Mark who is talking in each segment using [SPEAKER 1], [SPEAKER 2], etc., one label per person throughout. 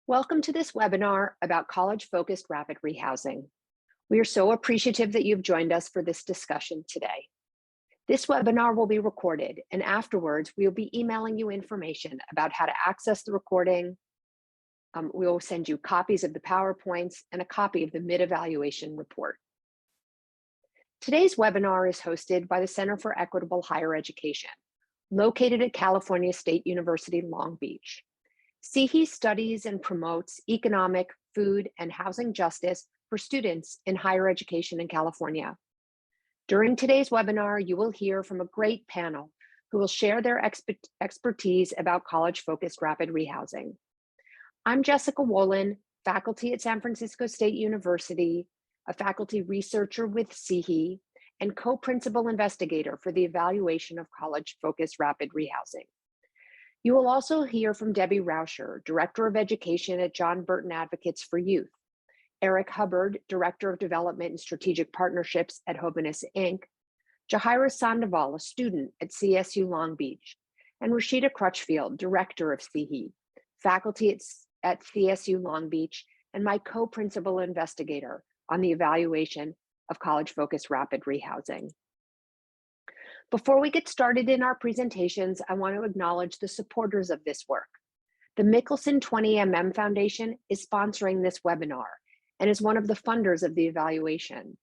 [SPEAKER 1] Welcome to this webinar about college-focused rapid rehousing. We are so appreciative that you've joined us for this discussion today. This webinar will be recorded, and afterwards, we'll be emailing you information about how to access the recording. We will send you copies of the PowerPoints and a copy of the mid-evaluation report. Today's webinar is hosted by the Center for Equitable Higher Education, located at California State University, Long Beach. CEHE studies and promotes economic, food, and housing justice for students in higher education in California. During today's webinar, you will hear from a great panel who will share their expertise about college-focused rapid rehousing. I'm Jessica Wolin, faculty at San Francisco State University, a faculty researcher with CEHE, and co-principal investigator for the evaluation of college-focused rapid rehousing. You will also hear from Debbie Raucher, Director of Education at John Burton Advocates for Youth, Eric Hubbard, Director of Development and Strategic Partnerships at Jovenes Inc, Jahaira Sandoval, a student at CSU Long Beach, and Rashida Crutchfield, Director of CEHE, faculty at CSU Long Beach, and my co-principal investigator on the evaluation of college-focused rapid rehousing. Before we get started in our presentations, I want to acknowledge the supporters of this work. The Mickelson 20MM Foundation is sponsoring this webinar and is one of the funders of the evaluation.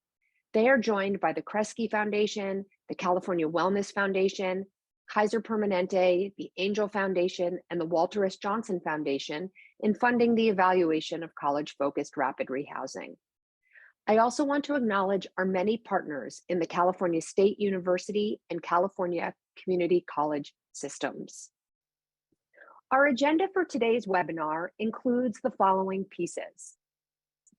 [SPEAKER 1] They are joined by the Kresge Foundation, the California Wellness Foundation, Kaiser Permanente, the Angel Foundation, and the Walter S. Johnson Foundation in funding the evaluation of college-focused rapid rehousing. I also want to acknowledge our many partners in the California State University and California Community College systems. Our agenda for today's webinar includes the following pieces.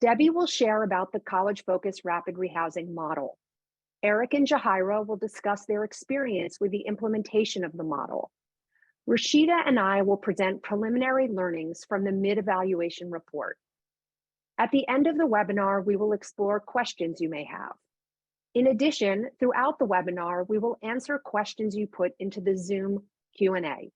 [SPEAKER 1] Debbie will share about the college-focused rapid rehousing model. Eric and Jahaira will discuss their experience with the implementation of the model. Rashida and I will present preliminary learnings from the mid-evaluation report. At the end of the webinar, we will explore questions you may have. In addition, throughout the webinar, we will answer questions you put into the Zoom Q&A.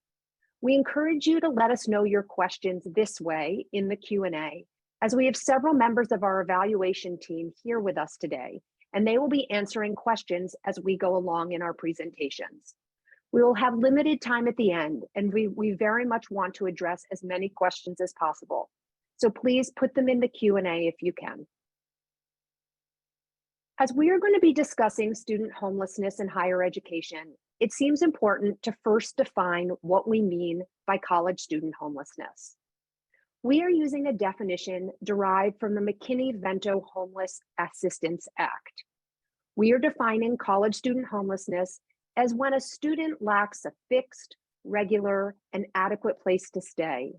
[SPEAKER 1] We encourage you to let us know your questions this way in the Q&A, as we have several members of our evaluation team here with us today, and they will be answering questions as we go along in our presentations. We will have limited time at the end, and we very much want to address as many questions as possible. So please put them in the Q&A if you can. As we are going to be discussing student homelessness in higher education, it seems important to first define what we mean by college student homelessness. We are using a definition derived from the McKinney-Vento Homeless Assistance Act. We are defining college student homelessness as when a student lacks a fixed, regular, and adequate place to stay.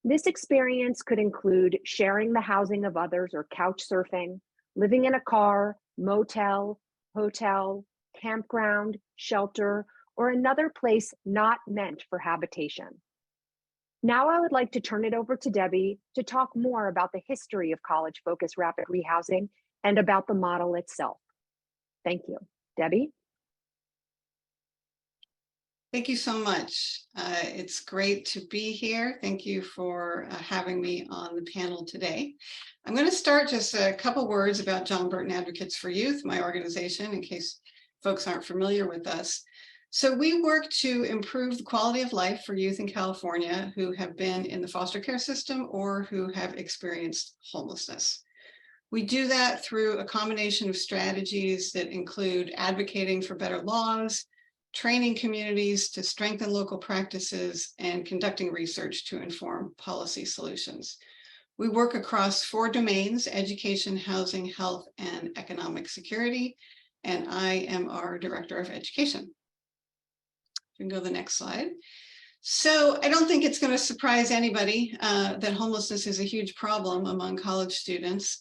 [SPEAKER 1] This experience could include sharing the housing of others or couch surfing, living in a car, motel, hotel, campground, shelter, or another place not meant for habitation. Now I would like to turn it over to Debbie to talk more about the history of college-focused rapid rehousing and about the model itself. Thank you. Debbie?
[SPEAKER 2] Thank you so much. It's great to be here. Thank you for having me on the panel today. I'm going to start just a couple words about John Burton Advocates for Youth, my organization, in case folks aren't familiar with us. So we work to improve the quality of life for youth in California who have been in the foster care system or who have experienced homelessness. We do that through a combination of strategies that include advocating for better laws, training communities to strengthen local practices, and conducting research to inform policy solutions. We work across 4 domains: education, housing, health, and economic security, and I am our Director of Education. You can go to the next slide. So I don't think it's going to surprise anybody that homelessness is a huge problem among college students.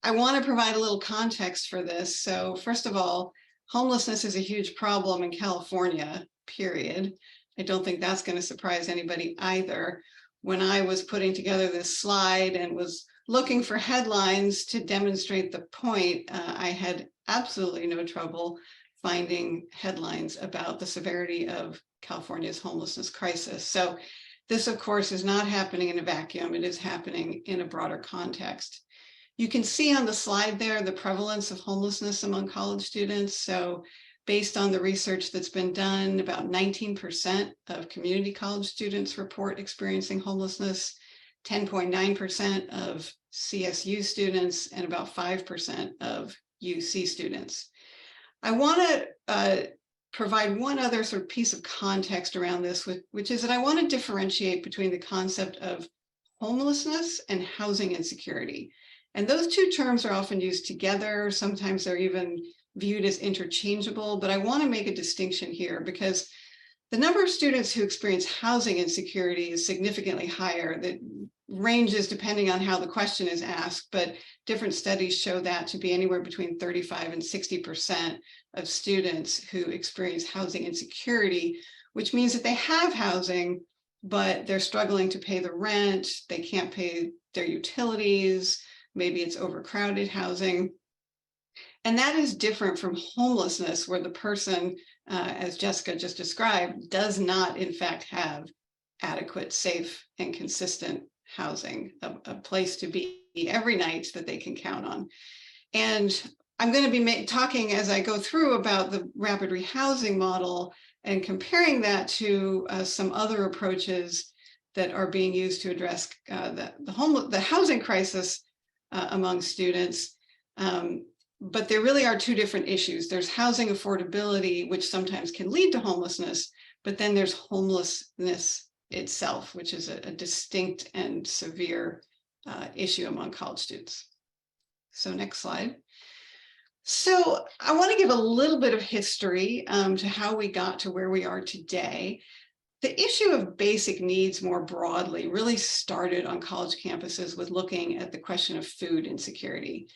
[SPEAKER 2] I want to provide a little context for this. So first of all, homelessness is a huge problem in California, period. I don't think that's going to surprise anybody either. When I was putting together this slide and was looking for headlines to demonstrate the point, I had absolutely no trouble finding headlines about the severity of California's homelessness crisis. So This, of course, is not happening in a vacuum. It is happening in a broader context. You can see on the slide there the prevalence of homelessness among college students. So based on the research that's been done, about 19% of community college students report experiencing homelessness, 10.9% of CSU students, and about 5% of UC students. I want to provide one other sort of piece of context around this, which is that I want to differentiate between the concept of homelessness and housing insecurity. And those two terms are often used together. Sometimes they're even viewed as interchangeable, but I want to make a distinction here because the number of students who experience housing insecurity is significantly higher. That ranges depending on how the question is asked, but different studies show that to be anywhere between 35 and 60% of students who experience housing insecurity, which means that they have housing, but they're struggling to pay the rent, they can't pay their utilities, maybe it's overcrowded housing. And that is different from homelessness, where the person, as Jessica just described, does not in fact have adequate, safe, and consistent housing, a place to be every night that they can count on. And I'm going to be talking as I go through about the rapid rehousing model and comparing that to some other approaches that are being used to address the housing crisis among students. But there really are two different issues. There's housing affordability, which sometimes can lead to homelessness, but then there's homelessness itself, which is a distinct and severe issue among college students. So next slide. So I want to give a little bit of history to how we got to where we are today. The issue of basic needs more broadly really started on college campuses with looking at the question of food insecurity.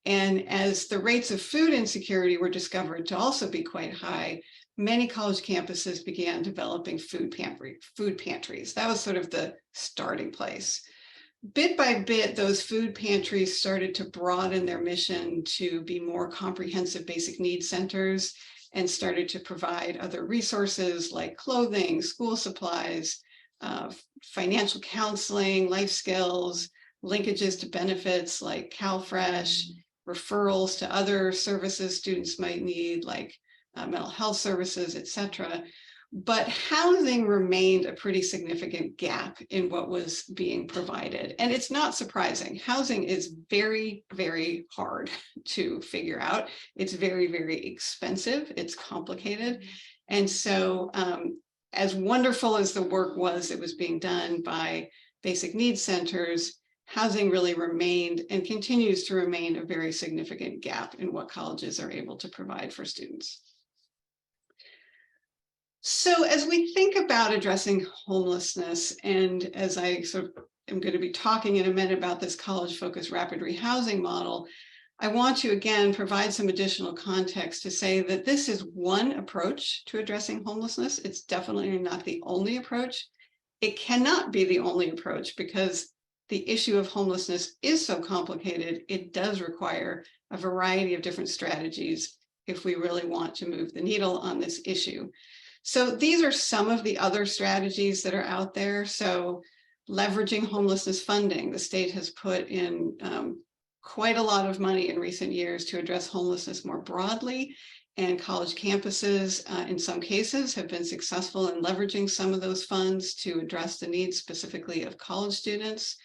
[SPEAKER 2] And as the rates of food insecurity were discovered to also be quite high, many college campuses began developing food pantries. That was sort of the starting place. Bit by bit, those food pantries started to broaden their mission to be more comprehensive basic needs centers and started to provide other resources like clothing, school supplies, financial counseling, life skills, linkages to benefits like CalFresh, referrals to other services students might need like mental health services, etc. But housing remained a pretty significant gap in what was being provided. And it's not surprising. Housing is very, very hard to figure out. It's very, very expensive. It's complicated. And so as wonderful as the work was that was being done by basic needs centers, housing really remained and continues to remain a very significant gap in what colleges are able to provide for students. So as we think about addressing homelessness, and as I sort of am going to be talking in a minute about this college-focused rapid rehousing model, I want to again provide some additional context to say that this is one approach to addressing homelessness. It's definitely not the only approach. It cannot be the only approach because the issue of homelessness is so complicated. It does require a variety of different strategies if we really want to move the needle on this issue. So these are some of the other strategies that are out there. So leveraging homelessness funding, the state has put in quite a lot of money in recent years to address homelessness more broadly, and college campuses in some cases have been successful in leveraging some of those funds to address the needs specifically of college students.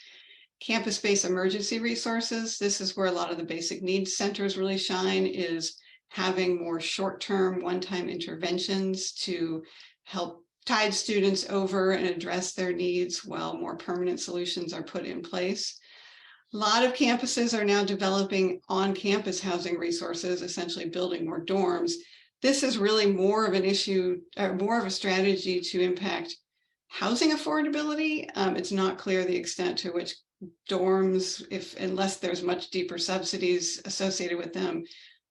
[SPEAKER 2] Campus-based emergency resources, this is where a lot of the basic needs centers really shine, is having more short-term one-time interventions to help tide students over and address their needs while more permanent solutions are put in place. A lot of campuses are now developing on-campus housing resources, essentially building more dorms. This is really more of an issue, or more of a strategy to impact housing affordability. It's not clear the extent to which dorms, unless there's much deeper subsidies associated with them,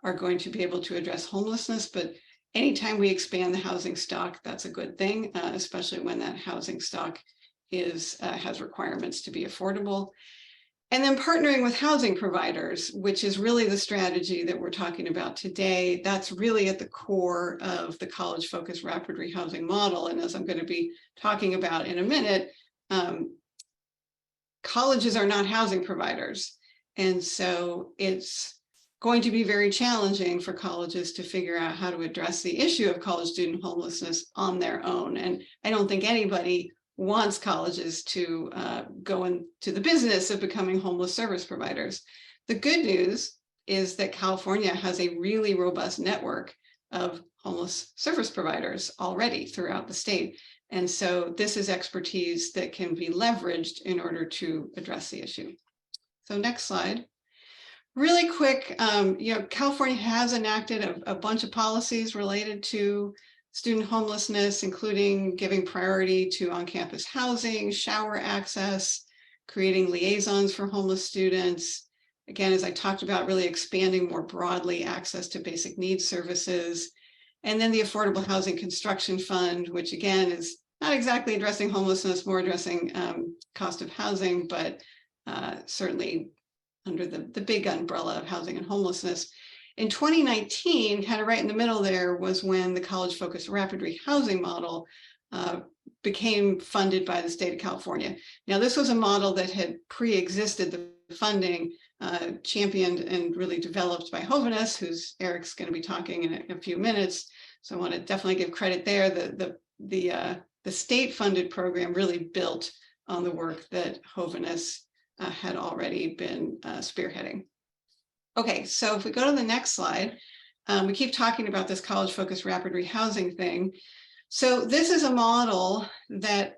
[SPEAKER 2] are going to be able to address homelessness. But anytime we expand the housing stock, that's a good thing, especially when that housing stock has requirements to be affordable. And then partnering with housing providers, which is really the strategy that we're talking about today. That's really at the core of the college-focused rapid rehousing model. And as I'm going to be talking about in a minute, colleges are not housing providers. And so it's going to be very challenging for colleges to figure out how to address the issue of college student homelessness on their own. And I don't think anybody wants colleges to go into the business of becoming homeless service providers. The good news is that California has a really robust network of homeless service providers already throughout the state. And so this is expertise that can be leveraged in order to address the issue. So next slide. Really quick, California has enacted a bunch of policies related to student homelessness, including giving priority to on-campus housing, shower access, creating liaisons for homeless students. Again, as I talked about, really expanding more broadly access to basic needs services. And then the Affordable Housing Construction Fund, which again is not exactly addressing homelessness, more addressing cost of housing, but certainly under the big umbrella of housing and homelessness. In 2019, kind of right in the middle there, was when the College Focused Rapid Rehousing model became funded by the state of California. Now, this was a model that had pre-existed the funding, championed and really developed by Jovenes, who's Eric's going to be talking in a few minutes. So I want to definitely give credit there. The state-funded program really built on the work that Jovenes had already been spearheading. Okay, so if we go to the next slide, we keep talking about this college-focused rapid rehousing thing. So this is a model that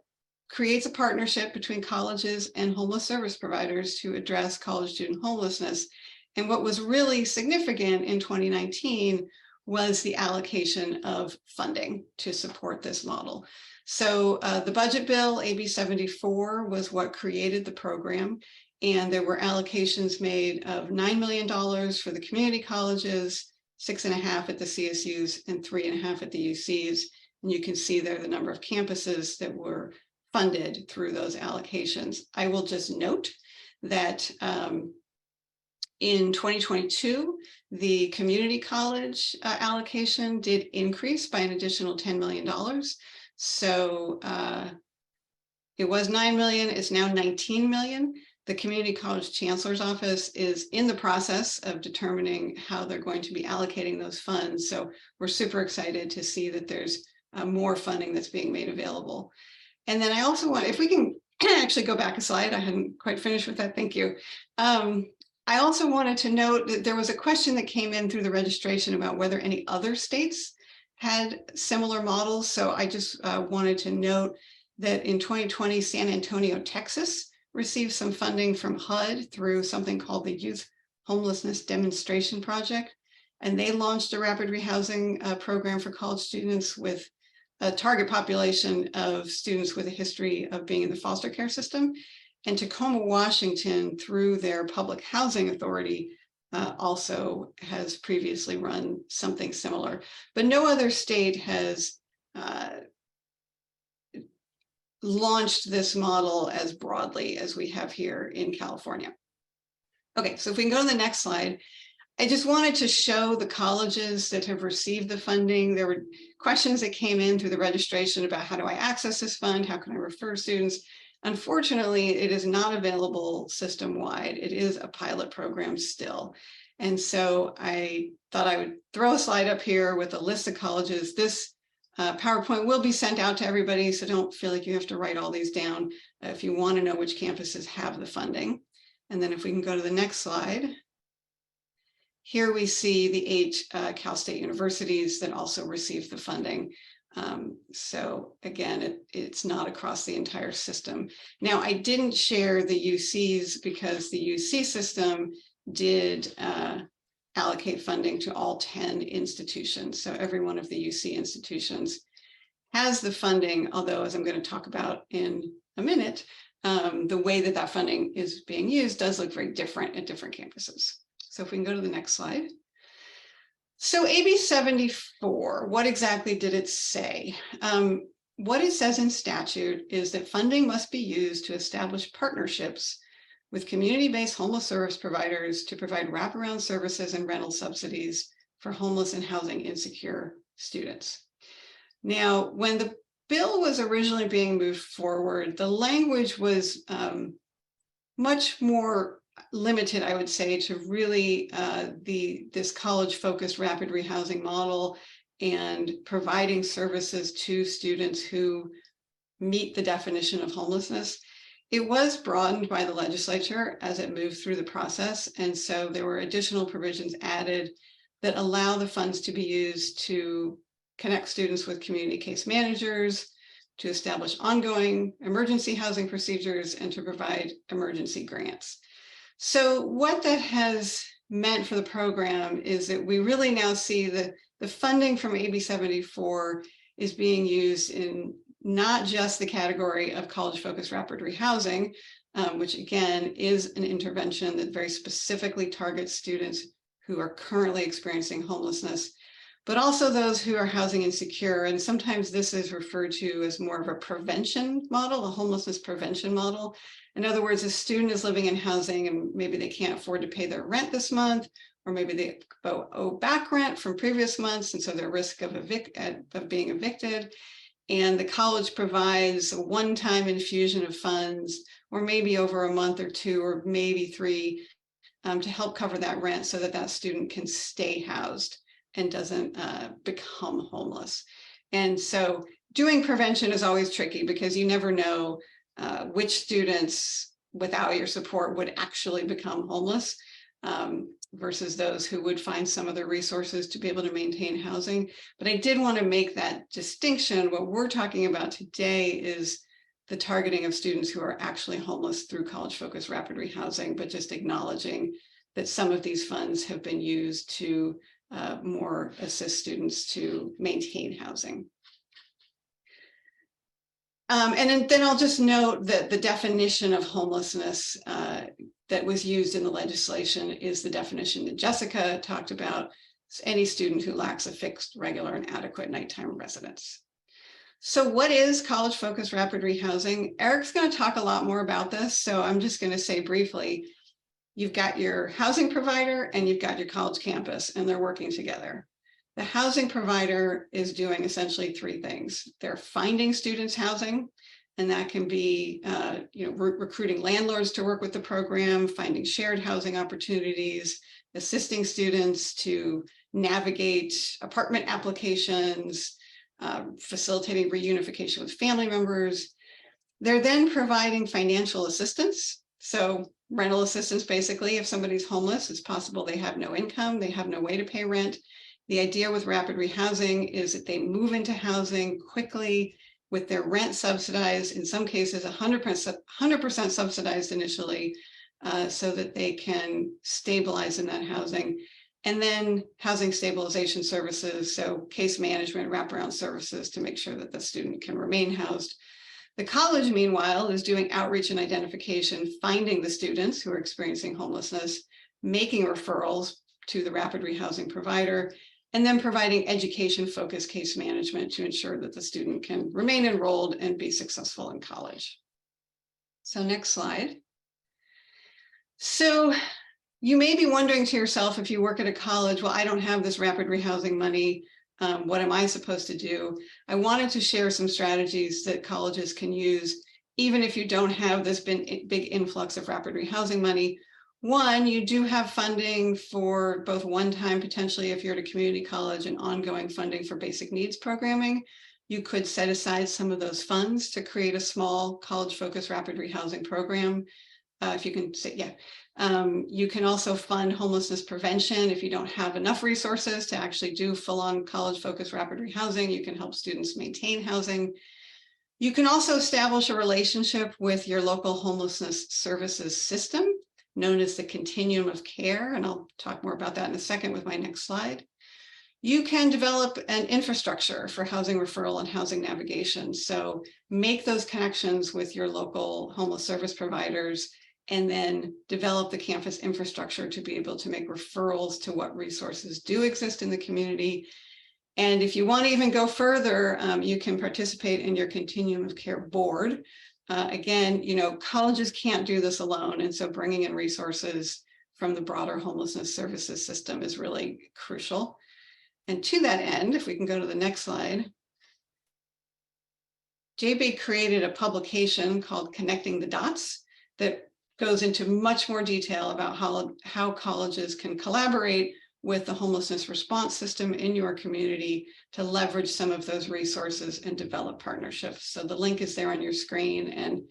[SPEAKER 2] creates a partnership between colleges and homeless service providers to address college student homelessness. And what was really significant in 2019 was the allocation of funding to support this model. So the budget bill, AB 74, was what created the program. And there were allocations made of $9 million for the community colleges, 6.5 at the CSUs, and 3.5 at the UCs. And you can see there the number of campuses that were funded through those allocations. I will just note that in 2022, the community college allocation did increase by an additional $10 million. So it was $9 million, it's now $19 million. The Community College Chancellor's Office is in the process of determining how they're going to be allocating those funds. So we're super excited to see that there's more funding that's being made available. And then I also want, if we can actually go back a slide, I hadn't quite finished with that, thank you. I also wanted to note that there was a question that came in through the registration about whether any other states had similar models. So I just wanted to note that in 2020, San Antonio, Texas, received some funding from HUD through something called the Youth Homelessness Demonstration Project. And they launched a rapid rehousing program for college students with a target population of students with a history of being in the foster care system. And Tacoma, Washington, through their public housing authority, also has previously run something similar. But no other state has launched this model as broadly as we have here in California. Okay, so if we can go to the next slide, I just wanted to show the colleges that have received the funding. There were questions that came in through the registration about how do I access this fund? How can I refer students? Unfortunately, it is not available system-wide. It is a pilot program still. And so I thought I would throw a slide up here with a list of colleges. This PowerPoint will be sent out to everybody, so don't feel like you have to write all these down if you want to know which campuses have the funding. And then if we can go to the next slide. Here we see the 8 Cal State universities that also received the funding. So again, it's not across the entire system. Now, I didn't share the UCs because the UC system did allocate funding to all 10 institutions. So every one of the UC institutions has the funding, although as I'm going to talk about in a minute, the way that that funding is being used does look very different at different campuses. So if we can go to the next slide. So AB 74, what exactly did it say? What it says in statute is that funding must be used to establish partnerships with community-based homeless service providers to provide wraparound services and rental subsidies for homeless and housing insecure students. Now, when the bill was originally being moved forward, the language was much more limited, I would say, to really this college-focused rapid rehousing model and providing services to students who meet the definition of homelessness. It was broadened by the legislature as it moved through the process, and so there were additional provisions added that allow the funds to be used to connect students with community case managers, to establish ongoing emergency housing procedures, and to provide emergency grants. So what that has meant for the program is that we really now see the funding from AB 74 is being used in not just the category of college-focused rapid rehousing, which again is an intervention that very specifically targets students who are currently experiencing homelessness, but also those who are housing insecure. And sometimes this is referred to as more of a prevention model, a homelessness prevention model. In other words, a student is living in housing and maybe they can't afford to pay their rent this month, or maybe they owe back rent from previous months, and so they're at risk of being evicted. And the college provides a one-time infusion of funds, or maybe over a month or two, or maybe three, to help cover that rent so that that student can stay housed and doesn't become homeless. And so doing prevention is always tricky because you never know which students without your support would actually become homeless versus those who would find some other resources to be able to maintain housing. But I did want to make that distinction. What we're talking about today is the targeting of students who are actually homeless through college-focused rapid rehousing, but just acknowledging that some of these funds have been used to more assist students to maintain housing. And then I'll just note that the definition of homelessness that was used in the legislation is the definition that Jessica talked about: any student who lacks a fixed, regular, and adequate nighttime residence. So what is college-focused rapid rehousing? Eric's going to talk a lot more about this, so I'm just going to say briefly, you've got your housing provider and you've got your college campus, and they're working together. The housing provider is doing essentially three things. They're finding students housing, and that can be recruiting landlords to work with the program, finding shared housing opportunities, assisting students to navigate apartment applications, facilitating reunification with family members. They're then providing financial assistance. So rental assistance, basically, if somebody's homeless, it's possible they have no income, they have no way to pay rent. The idea with rapid rehousing is that they move into housing quickly with their rent subsidized, in some cases 100% subsidized initially, so that they can stabilize in that housing. And then housing stabilization services, so case management, wraparound services to make sure that the student can remain housed. The college, meanwhile, is doing outreach and identification, finding the students who are experiencing homelessness, making referrals to the rapid rehousing provider, and then providing education-focused case management to ensure that the student can remain enrolled and be successful in college. So next slide. So you may be wondering to yourself, if you work at a college, well, I don't have this rapid rehousing money. What am I supposed to do? I wanted to share some strategies that colleges can use, even if you don't have this big influx of rapid rehousing money. One, you do have funding for both one-time, potentially if you're at a community college, and ongoing funding for basic needs programming. You could set aside some of those funds to create a small college-focused rapid rehousing program. If you can say, yeah. You can also fund homelessness prevention. If you don't have enough resources to actually do full-on college-focused rapid rehousing, you can help students maintain housing. You can also establish a relationship with your local homelessness services system, known as the continuum of care, and I'll talk more about that in a second with my next slide. You can develop an infrastructure for housing referral and housing navigation. So make those connections with your local homeless service providers, and then develop the campus infrastructure to be able to make referrals to what resources do exist in the community. And if you want to even go further, you can participate in your continuum of care board. Again, colleges can't do this alone, and so bringing in resources from the broader homelessness services system is really crucial. And to that end, if we can go to the next slide, JB created a publication called Connecting the Dots that goes into much more detail about how colleges can collaborate with the homelessness response system in your community to leverage some of those resources and develop partnerships. So the link is there on your screen, and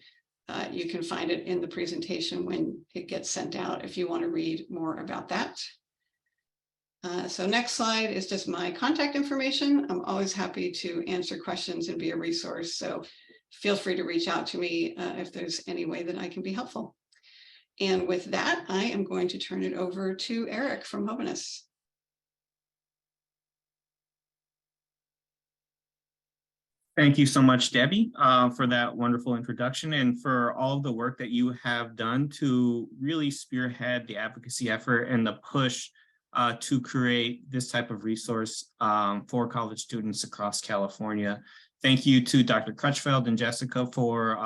[SPEAKER 2] you can find it in the presentation when it gets sent out if you want to read more about that. So next slide is just my contact information. I'm always happy to answer questions and be a resource. So feel free to reach out to me if there's any way that I can be helpful. And with that, I am going to turn it over to Eric from Jovenes.
[SPEAKER 3] Thank you so much, Debbie, for that wonderful introduction and for all of the work that you have done to really spearhead the advocacy effort and the push to create this type of resource for college students across California. Thank you to Dr. Crutchfield and Jessica for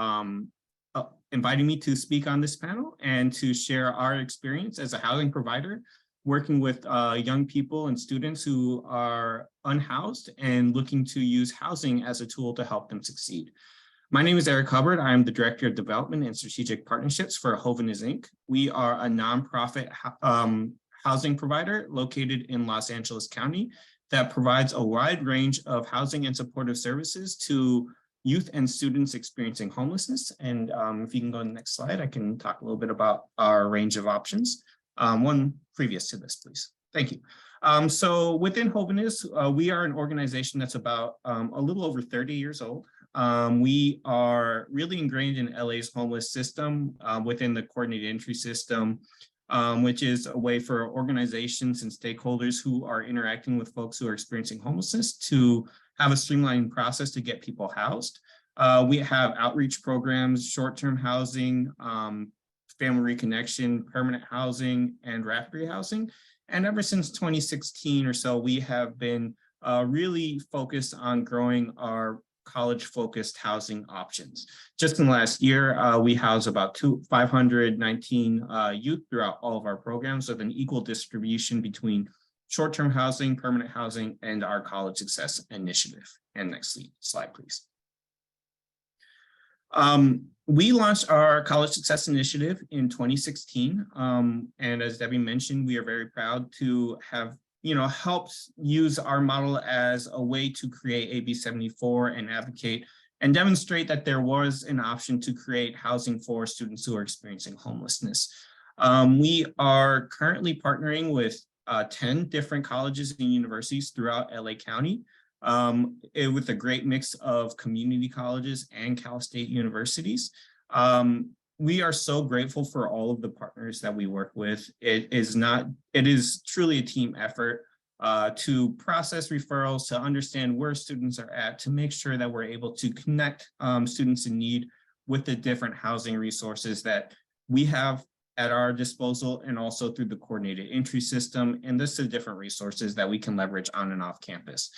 [SPEAKER 3] inviting me to speak on this panel and to share our experience as a housing provider, working with young people and students who are unhoused and looking to use housing as a tool to help them succeed. My name is Eric Hubbard. I am the Director of Development and Strategic Partnerships for Jovenes Inc. We are a nonprofit housing provider located in Los Angeles County that provides a wide range of housing and supportive services to youth and students experiencing homelessness. And if you can go to the next slide, I can talk a little bit about our range of options. One previous to this, please. Thank you. So within Jovenes, we are an organization that's about a little over 30 years old. We are really ingrained in LA's homeless system within the coordinated entry system, which is a way for organizations and stakeholders who are interacting with folks who are experiencing homelessness to have a streamlined process to get people housed. We have outreach programs, short-term housing, family reconnection, permanent housing, and rapid rehousing. And ever since 2016 or so, we have been really focused on growing our college-focused housing options. Just in the last year, we house about 519 youth throughout all of our programs with an equal distribution between short-term housing, permanent housing, and our College Success Initiative. And next slide, please. We launched our College Success Initiative in 2016. And as Debbie mentioned, we are very proud to have helped use our model as a way to create AB 74 and advocate and demonstrate that there was an option to create housing for students who are experiencing homelessness. We are currently partnering with 10 different colleges and universities throughout LA County with a great mix of community colleges and Cal State universities. We are so grateful for all of the partners that we work with. It is truly a team effort to process referrals, to understand where students are at, to make sure that we're able to connect students in need with the different housing resources that we have at our disposal, and also through the coordinated entry system, and this is different resources that we can leverage on and off campus.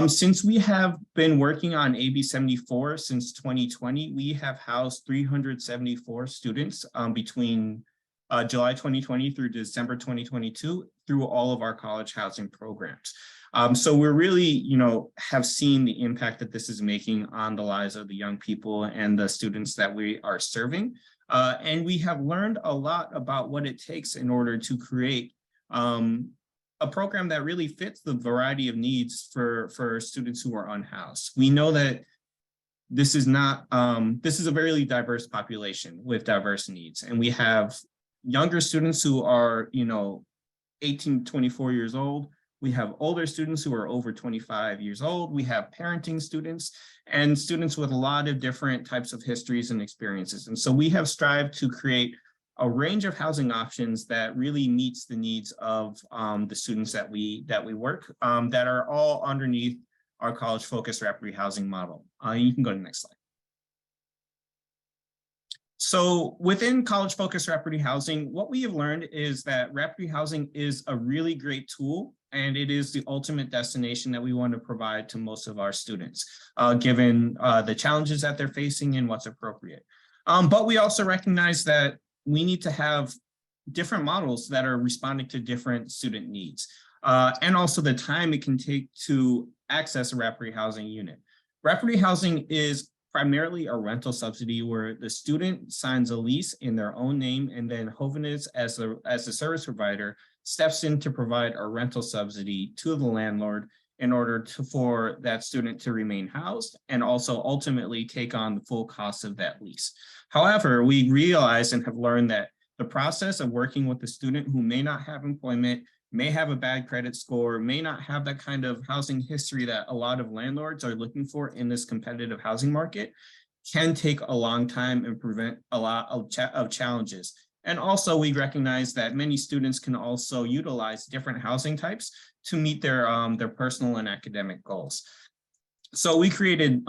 [SPEAKER 3] Since we have been working on AB 74 since 2020, we have housed 374 students between July 2020 through December 2022 through all of our college housing programs. So we're really, have seen the impact that this is making on the lives of the young people and the students that we are serving. And we have learned a lot about what it takes in order to create a program that really fits the variety of needs for students who are unhoused. We know that this is a very diverse population with diverse needs. And we have younger students who are, 18 to 24 years old. We have older students who are over 25 years old. We have parenting students and students with a lot of different types of histories and experiences. And so we have strived to create a range of housing options that really meets the needs of the students that we work that are all underneath our college focused rapid rehousing model. You can go to the next slide. So within college focused rapid rehousing, what we have learned is that rapid rehousing is a really great tool, and it is the ultimate destination that we want to provide to most of our students, given the challenges that they're facing and what's appropriate. But we also recognize that we need to have different models that are responding to different student needs, and also the time it can take to access a rapid rehousing unit. Rapid rehousing is primarily a rental subsidy where the student signs a lease in their own name, and then Jovenes, as the service provider, steps in to provide a rental subsidy to the landlord in order for that student to remain housed and also ultimately take on the full cost of that lease. However, we realize and have learned that the process of working with the student who may not have employment, may have a bad credit score, may not have that kind of housing history that a lot of landlords are looking for in this competitive housing market, can take a long time and prevent a lot of challenges. And also we recognize that many students can also utilize different housing types to meet their personal and academic goals. So we created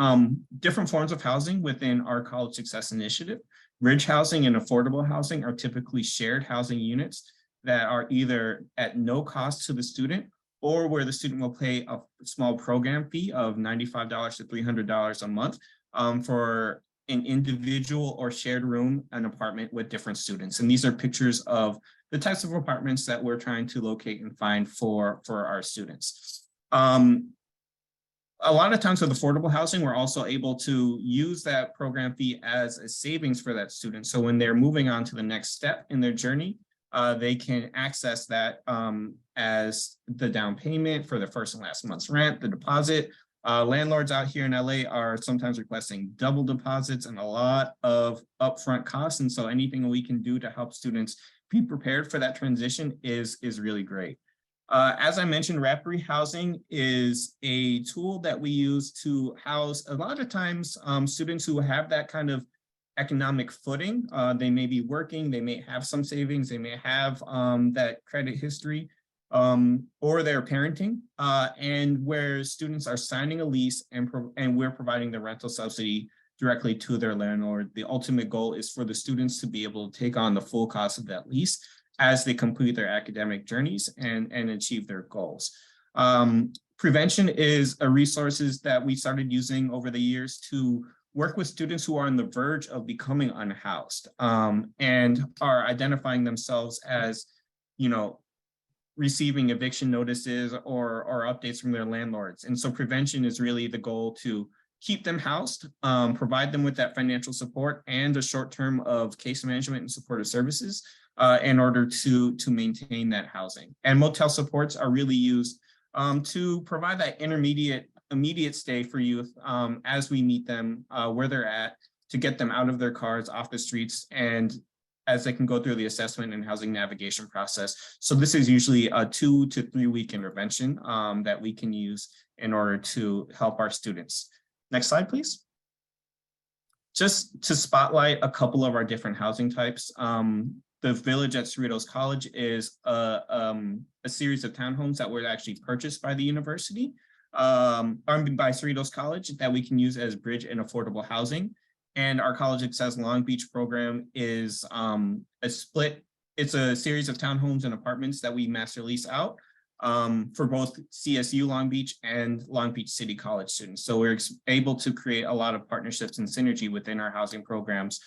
[SPEAKER 3] different forms of housing within our College Success Initiative. Bridge housing and affordable housing are typically shared housing units that are either at no cost to the student or where the student will pay a small program fee of $95 to $300 a month for an individual or shared room, an apartment with different students. And these are pictures of the types of apartments that we're trying to locate and find for our students. A lot of times with affordable housing, we're also able to use that program fee as a savings for that student. So when they're moving on to the next step in their journey, they can access that as the down payment for the first and last month's rent, the deposit. Landlords out here in LA are sometimes requesting double deposits and a lot of upfront costs. And so anything we can do to help students be prepared for that transition is really great. As I mentioned, rapid rehousing is a tool that we use to house a lot of times students who have that kind of economic footing. They may be working, they may have some savings, they may have that credit history, or they're parenting, and where students are signing a lease and we're providing the rental subsidy directly to their landlord. The ultimate goal is for the students to be able to take on the full cost of that lease as they complete their academic journeys and achieve their goals. Prevention is a resource that we started using over the years to work with students who are on the verge of becoming unhoused and are identifying themselves as, receiving eviction notices or updates from their landlords. And so prevention is really the goal to keep them housed, provide them with that financial support and a short term of case management and supportive services in order to maintain that housing. And motel supports are really used to provide that immediate stay for youth as we meet them where they're at, to get them out of their cars, off the streets, and as they can go through the assessment and housing navigation process. So this is usually a 2 to 3 week intervention that we can use in order to help our students. Next slide, please. Just to spotlight a couple of our different housing types. The Village at Cerritos College is a series of townhomes that were actually purchased by the university, by Cerritos College, that we can use as bridge and affordable housing. And our College Success Long Beach program is a split. It's a series of townhomes and apartments that we master lease out for both CSU Long Beach and Long Beach City College students. So we're able to create a lot of partnerships and synergy within our housing programs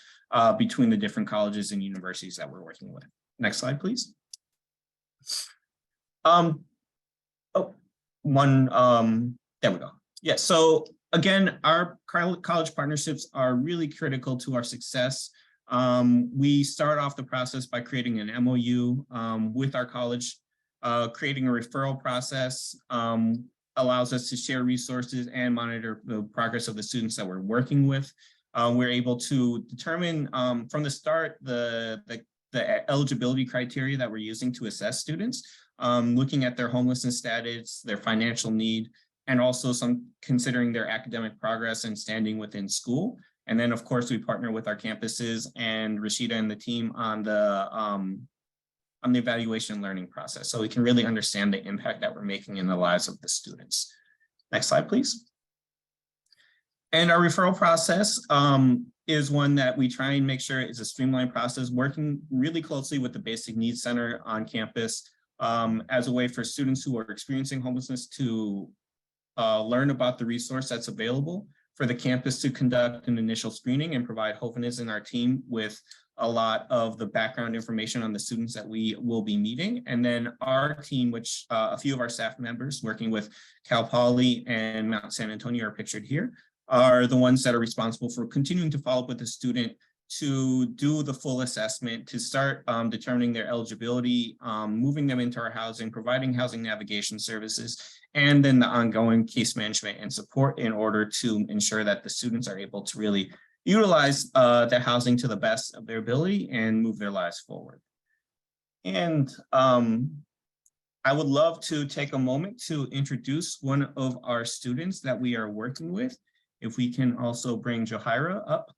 [SPEAKER 3] between the different colleges and universities that we're working with. Next slide, please. There we go. Yeah, so again, our college partnerships are really critical to our success. We start off the process by creating an MOU with our college. Creating a referral process allows us to share resources and monitor the progress of the students that we're working with. We're able to determine from the start the eligibility criteria that we're using to assess students, looking at their homelessness status, their financial need, and also considering their academic progress and standing within school. And then, of course, we partner with our campuses and Rashida and the team on the evaluation and learning process, so we can really understand the impact that we're making in the lives of the students. Next slide, please. And our referral process is one that we try and make sure is a streamlined process, working really closely with the Basic Needs Center on campus as a way for students who are experiencing homelessness to learn about the resource that's available, for the campus to conduct an initial screening and provide Jovenes and our team with a lot of the background information on the students that we will be meeting. And then our team, which a few of our staff members working with Cal Poly and Mount San Antonio are pictured here, are the ones that are responsible for continuing to follow up with the student to do the full assessment, to start determining their eligibility, moving them into our housing, providing housing navigation services, and then the ongoing case management and support in order to ensure that the students are able to really utilize their housing to the best of their ability and move their lives forward. And I would love to take a moment to introduce one of our students that we are working with. If we can also bring Johira up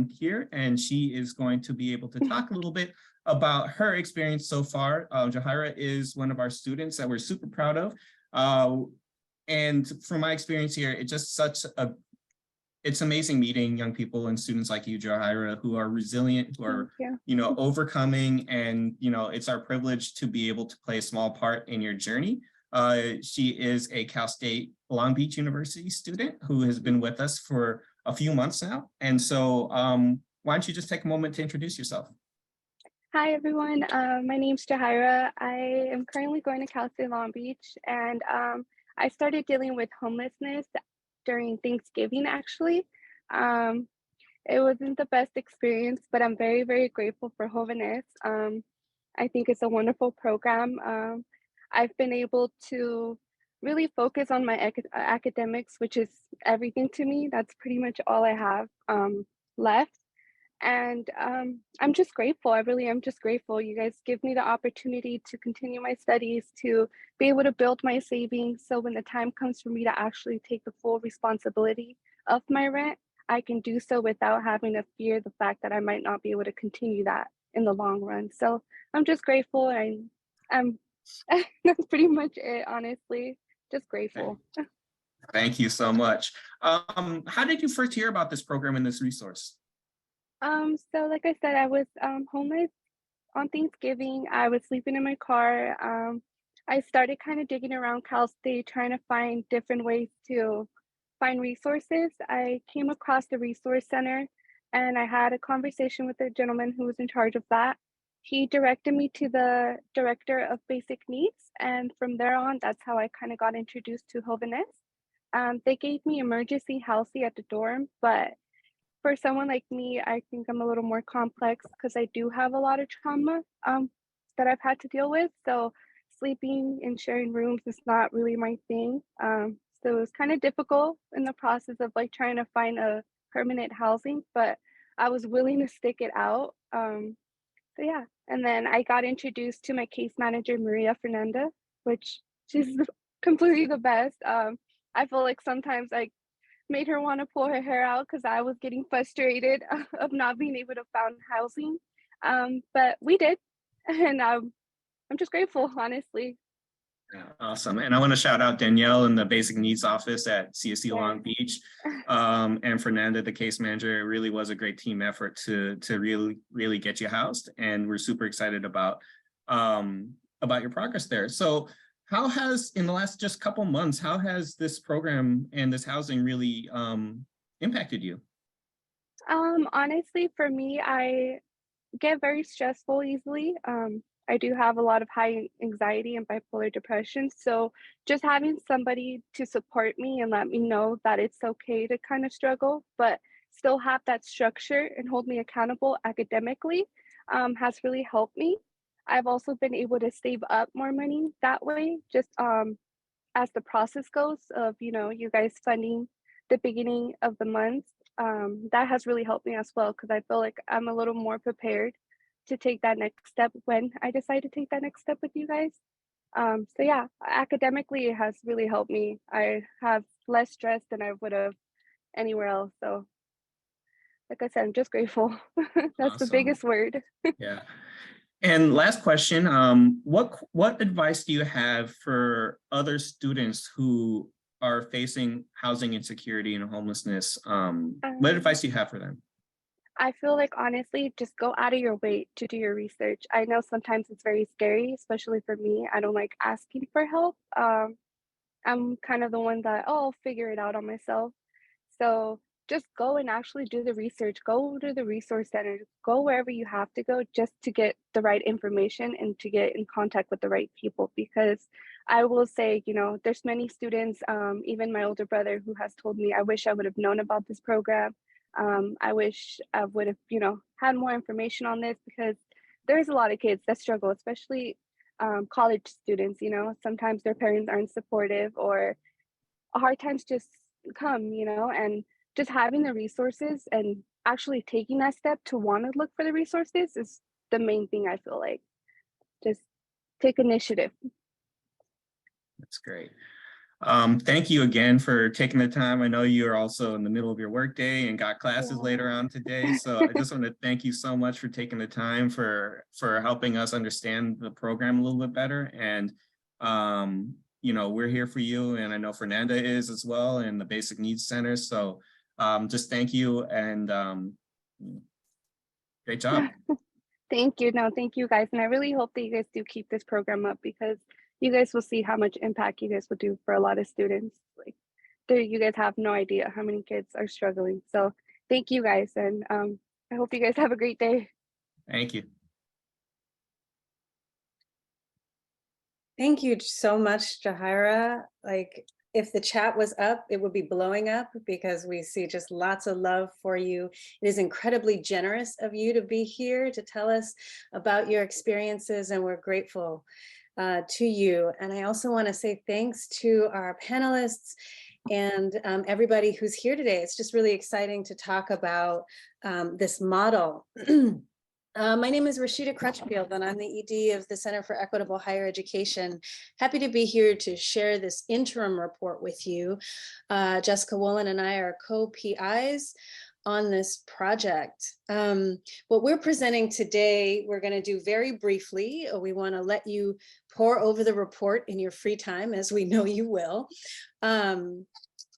[SPEAKER 3] here, and she is going to be able to talk a little bit about her experience so far. Johira is one of our students that we're super proud of. And from my experience here, it's just it's amazing meeting young people and students like you, Johira, who are resilient, who are, overcoming, and, it's our privilege to be able to play a small part in your journey. She is a Cal State Long Beach University student who has been with us for a few months now. And so why don't you just take a moment to introduce yourself?
[SPEAKER 4] Hi, everyone. My name's Johira. I am currently going to Cal State Long Beach, and I started dealing with homelessness during Thanksgiving, actually. It wasn't the best experience, but I'm very, very grateful for Jovenes. I think it's a wonderful program. I've been able to really focus on my academics, which is everything to me. That's pretty much all I have left. And I'm just grateful. I really am just grateful. You guys give me the opportunity to continue my studies, to be able to build my savings. So when the time comes for me to actually take the full responsibility of my rent, I can do so without having to fear the fact that I might not be able to continue that in the long run. So I'm just grateful. I'm that's pretty much it, honestly. Just grateful.
[SPEAKER 3] Thank you so much. How did you first hear about this program and this resource?
[SPEAKER 4] So like I said, I was homeless on Thanksgiving. I was sleeping in my car. I started kind of digging around Cal State, trying to find different ways to find resources. I came across the resource center, and I had a conversation with the gentleman who was in charge of that. He directed me to the director of basic needs, and from there on, that's how I kind of got introduced to Jovenes. They gave me emergency housing at the dorm, but for someone like me, I think I'm a little more complex because I do have a lot of trauma that I've had to deal with. So sleeping and sharing rooms is not really my thing. So it was kind of difficult in the process of like trying to find a permanent housing, but I was willing to stick it out. So yeah, and then I got introduced to my case manager, Maria Fernanda, which she's completely the best. I feel like sometimes I made her want to pull her hair out because I was getting frustrated of not being able to find housing. But we did, and I'm just grateful, honestly.
[SPEAKER 3] Yeah, awesome. And I want to shout out Danielle in the basic needs office at CSU Long Beach, and Fernanda, the case manager. It really was a great team effort to really get you housed, and we're super excited about your progress there. So how has, in the last just couple months, how has this program and this housing really impacted you?
[SPEAKER 4] Honestly, for me, I get very stressful easily. I do have a lot of high anxiety and bipolar depression. So just having somebody to support me and let me know that it's okay to kind of struggle, but still have that structure and hold me accountable academically has really helped me. I've also been able to save up more money that way, just as the process goes of, you guys funding the beginning of the month. That has really helped me as well, because I feel like I'm a little more prepared to take that next step when I decide to take that next step with you guys. So yeah, academically, it has really helped me. I have less stress than I would have anywhere else. So like I said, I'm just grateful. That's the biggest word.
[SPEAKER 3] Yeah. And last question, what advice do you have for other students who are facing housing insecurity and homelessness? What advice do you have for them?
[SPEAKER 4] I feel like, honestly, just go out of your way to do your research. I know sometimes it's very scary, especially for me. I don't like asking for help. I'm kind of the one that, I'll figure it out on myself. So just go and actually do the research, go to the resource center, go wherever you have to go just to get the right information and to get in contact with the right people. Because I will say, you know, there's many students, even my older brother, who has told me, I wish I would have known about this program. I wish I would have, you know, had more information on this, because there's a lot of kids that struggle, especially college students. You know, sometimes their parents aren't supportive, or hard times just come, you know, and just having the resources and actually taking that step to want to look for the resources is the main thing. I feel like just take initiative.
[SPEAKER 3] That's great. Thank you again for taking the time. I know you're also in the middle of your workday and got classes later on today. So I just want to thank you so much for taking the time for helping us understand the program a little bit better. And you know, we're here for you, and I know Fernanda is as well, in the Basic Needs Center. So just thank you, and great job.
[SPEAKER 4] Thank you. No, thank you guys. And I really hope that you guys do keep this program up, because you guys will see how much impact you guys will do for a lot of students. Like, you guys have no idea how many kids are struggling. So thank you guys. And I hope you guys have a great day.
[SPEAKER 3] Thank you.
[SPEAKER 5] Thank you so much, Jahira. Like, if the chat was up, it would be blowing up, because we see just lots of love for you. It is incredibly generous of you to be here to tell us about your experiences, and we're grateful to you. And I also want to say thanks to our panelists and everybody who's here today. It's just really exciting to talk about this model. My name is Rashida Crutchfield, and I'm the ED of the Center for Equitable Higher Education. Happy to be here to share this interim report with you. Jessica Wolin and I are co-PIs on this project. What we're presenting today, we're going to do very briefly. We want to let you pore over the report in your free time, as we know you will.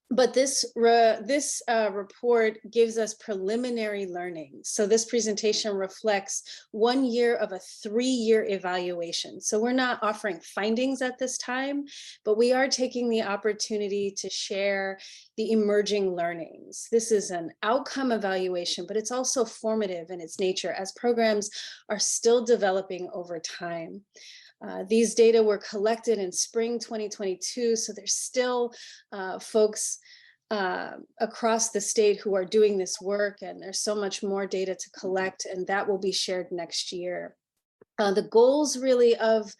[SPEAKER 5] But this report gives us preliminary learning. So this presentation reflects 1 year of a 3-year evaluation. So we're not offering findings at this time, but we are taking the opportunity to share the emerging learnings. This is an outcome evaluation, but it's also formative in its nature, as programs are still developing over time. These data were collected in spring 2022, so there's still folks across the state who are doing this work, and there's so much more data to collect, and that will be shared next year. The goals really of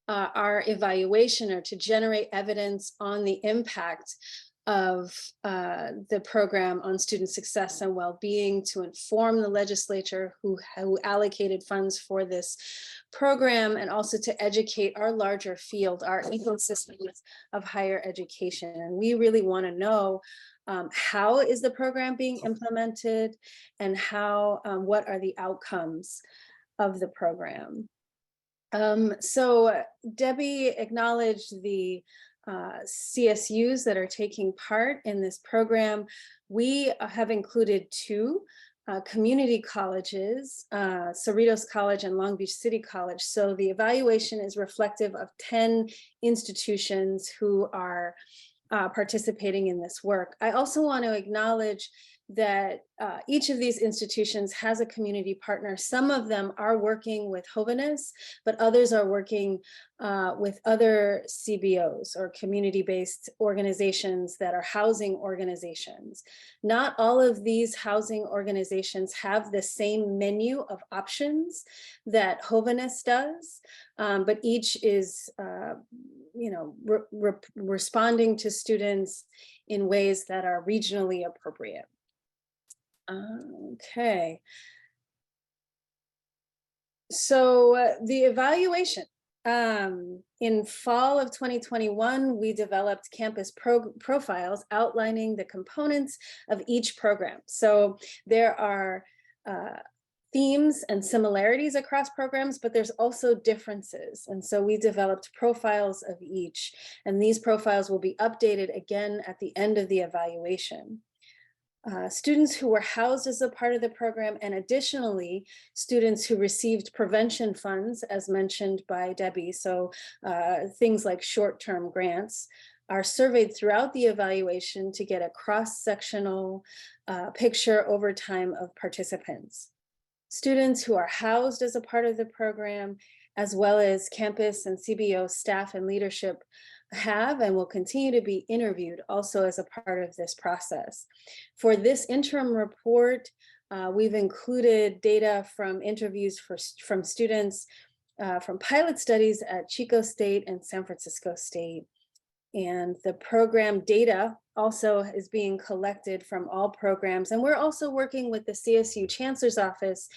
[SPEAKER 5] our evaluation are to generate evidence on the impact of the program on student success and well-being, to inform the legislature who allocated funds for this program, and also to educate our larger field, our ecosystems of higher education. And we really want to know how is the program being implemented, and how what are the outcomes of the program. So Debbie acknowledged the CSUs that are taking part in this program. We have included 2 community colleges, Cerritos College and Long Beach City College. So the evaluation is reflective of 10 institutions who are participating in this work. I also want to acknowledge that each of these institutions has a community partner. Some of them are working with Jovenes, but others are working with other CBOs, or community-based organizations that are housing organizations. Not all of these housing organizations have the same menu of options that Jovenes does, but each is responding to students in ways that are regionally appropriate. Okay. So the evaluation. In fall of 2021, we developed campus profiles outlining the components of each program. So there are themes and similarities across programs, but there's also differences. And so we developed profiles of each, and these profiles will be updated again at the end of the evaluation. Students who were housed as a part of the program, and additionally, students who received prevention funds, as mentioned by Debbie, so things like short-term grants, are surveyed throughout the evaluation to get a cross-sectional picture over time of participants. Students who are housed as a part of the program, as well as campus and CBO staff and leadership have and will continue to be interviewed also as a part of this process. For this interim report, we've included data from interviews from students from pilot studies at Chico State and San Francisco State. And the program data also is being collected from all programs. And we're also working with the CSU Chancellor's Office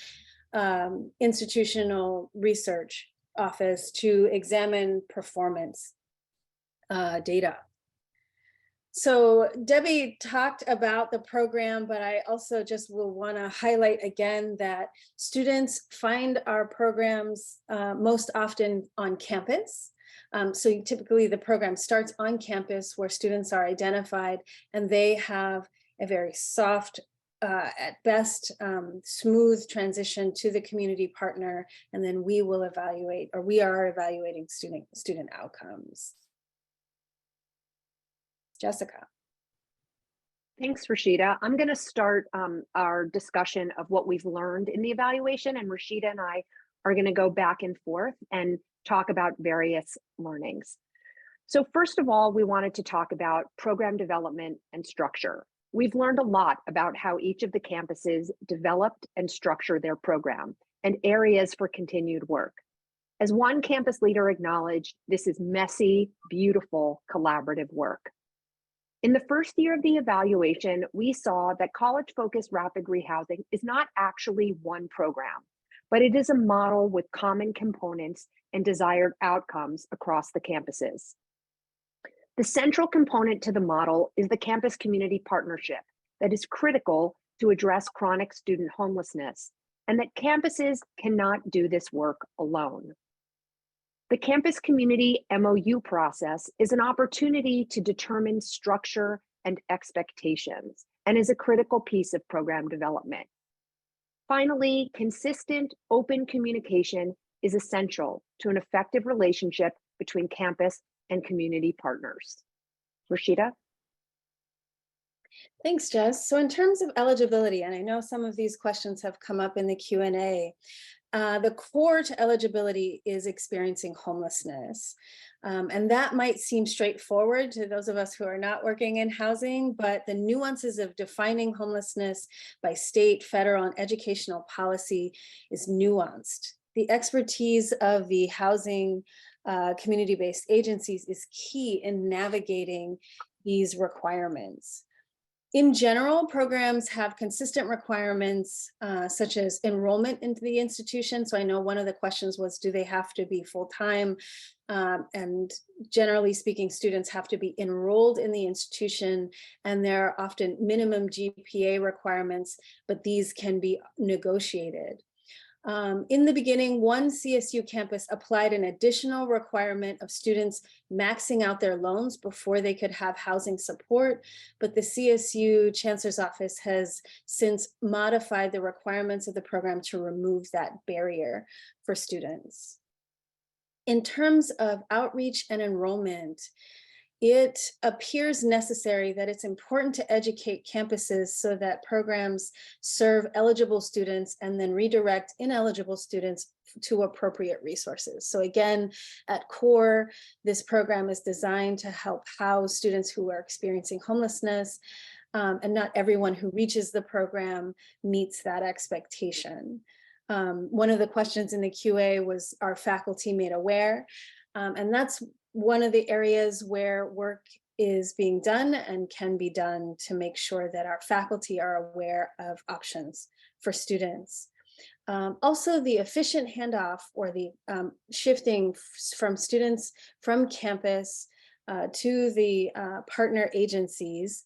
[SPEAKER 5] Institutional Research Office to examine performance data. So Debbie talked about the program, but I also just will want to highlight again that students find our programs most often on campus. So typically the program starts on campus where students are identified and they have a very soft, at best, smooth transition to the community partner. And then we will evaluate, or we are evaluating student outcomes. Jessica.
[SPEAKER 1] Thanks, Rashida. I'm going to start our discussion of what we've learned in the evaluation, and Rashida and I are going to go back and forth and talk about various learnings. So first of all, we wanted to talk about program development and structure. We've learned a lot about how each of the campuses developed and structured their program and areas for continued work. As one campus leader acknowledged, this is messy, beautiful, collaborative work. In the first year of the evaluation, we saw that college-focused rapid rehousing is not actually one program, but it is a model with common components and desired outcomes across the campuses. The central component to the model is the campus community partnership that is critical to address chronic student homelessness, and that campuses cannot do this work alone. The campus community MOU process is an opportunity to determine structure and expectations and is a critical piece of program development. Finally, consistent, open communication is essential to an effective relationship between campus and community partners. Rashida?
[SPEAKER 5] Thanks, Jess. So in terms of eligibility, and I know some of these questions have come up in the Q&A, the core to eligibility is experiencing homelessness. And that might seem straightforward to those of us who are not working in housing, but the nuances of defining homelessness by state, federal, and educational policy is nuanced. The expertise of the housing community-based agencies is key in navigating these requirements. In general, programs have consistent requirements such as enrollment into the institution. So I know one of the questions was, do they have to be full-time? And generally speaking, students have to be enrolled in the institution, and there are often minimum GPA requirements, but these can be negotiated. In the beginning, one CSU campus applied an additional requirement of students maxing out their loans before they could have housing support, but the CSU Chancellor's Office has since modified the requirements of the program to remove that barrier for students. In terms of outreach and enrollment, it appears necessary that it's important to educate campuses so that programs serve eligible students and then redirect ineligible students to appropriate resources. So again, at core, this program is designed to help house students who are experiencing homelessness, and not everyone who reaches the program meets that expectation. One of the questions in the QA was, are faculty made aware? And that's one of the areas where work is being done and can be done to make sure that our faculty are aware of options for students. Also, the efficient handoff, or the shifting from students from campus to the partner agencies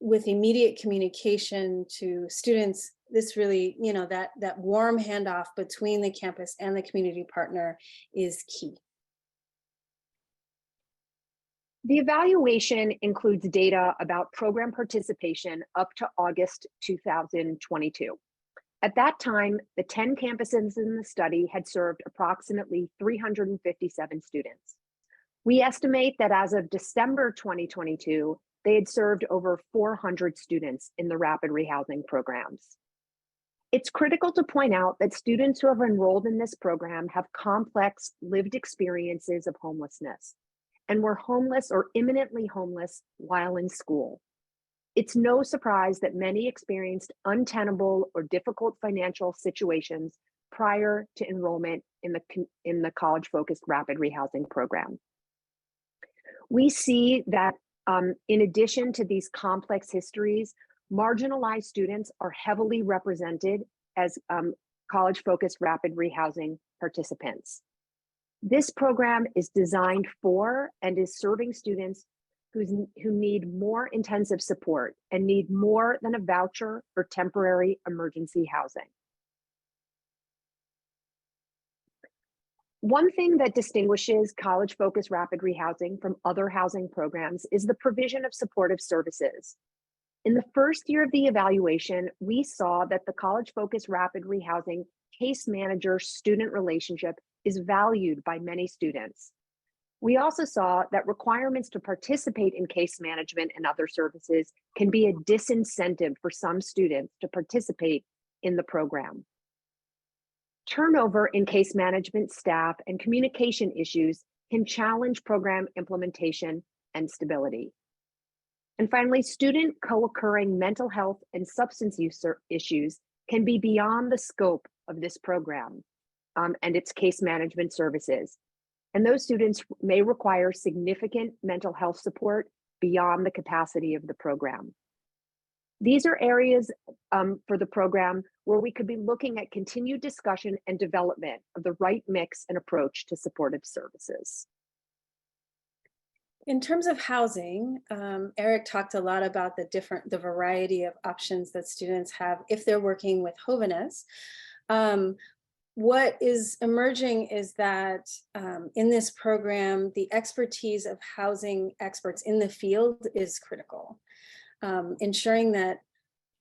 [SPEAKER 5] with immediate communication to students, this really, that warm handoff between the campus and the community partner is key.
[SPEAKER 1] The evaluation includes data about program participation up to August 2022. At that time, the 10 campuses in the study had served approximately 357 students. We estimate that as of December 2022, they had served over 400 students in the rapid rehousing programs. It's critical to point out that students who have enrolled in this program have complex lived experiences of homelessness and were homeless or imminently homeless while in school. It's no surprise that many experienced untenable or difficult financial situations prior to enrollment in the college-focused rapid rehousing program. We see that in addition to these complex histories, marginalized students are heavily represented as college-focused rapid rehousing participants. This program is designed for and is serving students who need more intensive support and need more than a voucher or temporary emergency housing. One thing that distinguishes college-focused rapid rehousing from other housing programs is the provision of supportive services. In the first year of the evaluation, we saw that the college-focused rapid rehousing case manager-student relationship is valued by many students. We also saw that requirements to participate in case management and other services can be a disincentive for some students to participate in the program. Turnover in case management staff and communication issues can challenge program implementation and stability. And finally, student co-occurring mental health and substance use issues can be beyond the scope of this program and its case management services. And those students may require significant mental health support beyond the capacity of the program. These are areas for the program where we could be looking at continued discussion and development of the right mix and approach to supportive services.
[SPEAKER 5] In terms of housing, Eric talked a lot about the variety of options that students have if they're working with Jovenes. What is emerging is that in this program, the expertise of housing experts in the field is critical. Ensuring that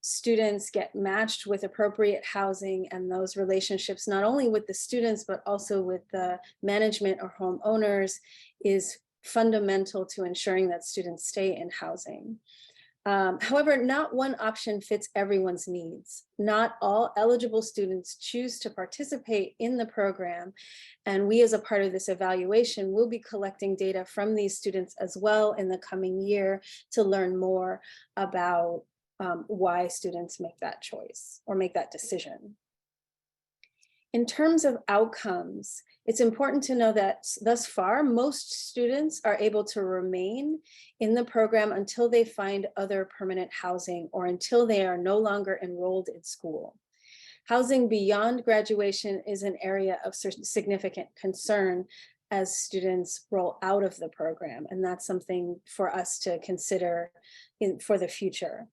[SPEAKER 5] students get matched with appropriate housing and those relationships, not only with the students, but also with the management or homeowners, is fundamental to ensuring that students stay in housing. However, not one option fits everyone's needs. Not all eligible students choose to participate in the program, and we as a part of this evaluation will be collecting data from these students as well in the coming year to learn more about why students make that choice or make that decision. In terms of outcomes, it's important to know that thus far, most students are able to remain in the program until they find other permanent housing or until they are no longer enrolled in school. Housing beyond graduation is an area of significant concern as students roll out of the program, and that's something for us to consider for the future.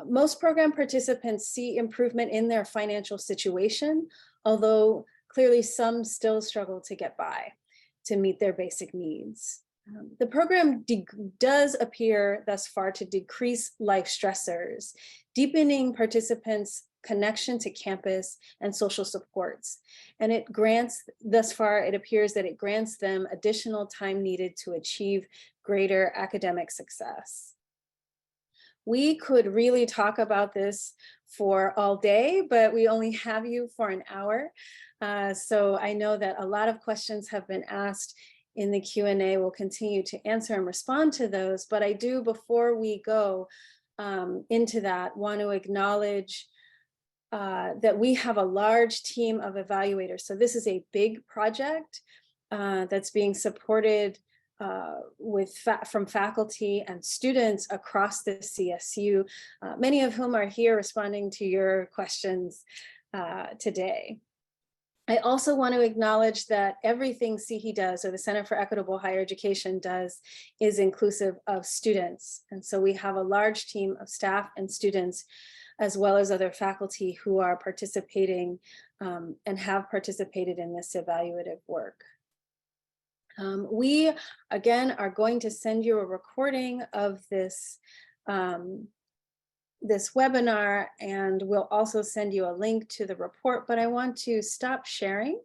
[SPEAKER 5] Most program participants see improvement in their financial situation, although clearly some still struggle to get by to meet their basic needs. The program does appear thus far to decrease life stressors, deepening participants' connection to campus and social supports. And it grants, thus far, it appears that it grants them additional time needed to achieve greater academic success. We could really talk about this for all day, but we only have you for an hour. So I know that a lot of questions have been asked in the Q&A. We'll continue to answer and respond to those, but I do, before we go into that, want to acknowledge that we have a large team of evaluators. So this is a big project that's being supported from faculty and students across the CSU, many of whom are here responding to your questions today. I also want to acknowledge that everything CEHE does, or the Center for Equitable Higher Education does, is inclusive of students. And so we have a large team of staff and students, as well as other faculty who are participating and have participated in this evaluative work. We, again, are going to send you a recording of this, this webinar, and we'll also send you a link to the report, but I want to stop sharing